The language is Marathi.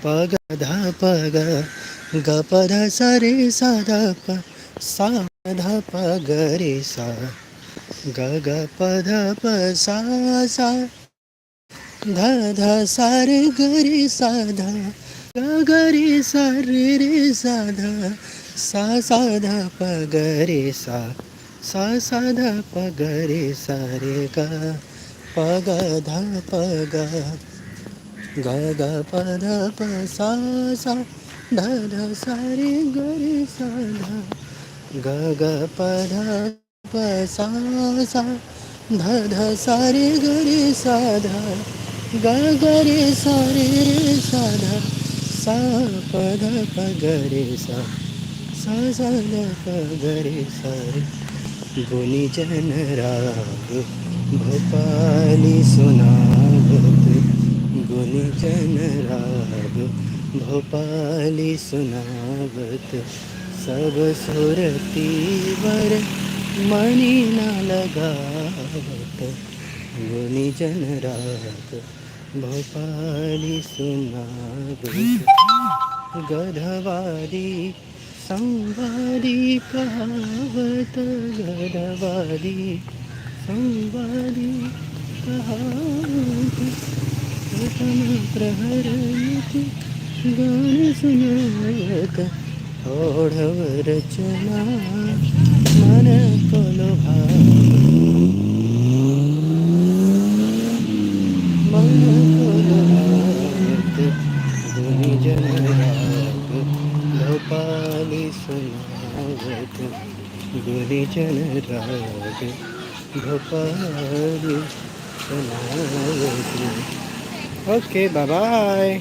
पग ध पग ग प ध सा रे सा ध प सा ध प ग रे सा ग ग प ध प सा सा ध ध सा रे ग रे सा ध ग ग रे सा रे सा ध सा सा ध प ग रे सा सा सा ध प ग रे सा रे ग प ग ध प ग ग ग प ध प सा सा ध ध सा रे ग रे सा ध ग ग प ध प सा सा ध ध सा रे ग रे सा ध ग ग रे सा रे सा ध सा प ध प ग रे सा सा सा ध प ग रे सा रे गुनी जन राग भोपाली सुनावत गुनी जन राग भोपाली सुनावत सब सुरती वर मनी न लगावत गुनी जन राग भोपाली सुनावत गधवादी संवादी कहावत गधवादी संवादी कहावत प्रथम प्रहरती गान सुनावत ओढव रचना मन को लुभावत मन को लुभावत गुनीजन राग भोपाली सुनावत गुनीजन राग भोपाली सुनावत. Okay, bye bye.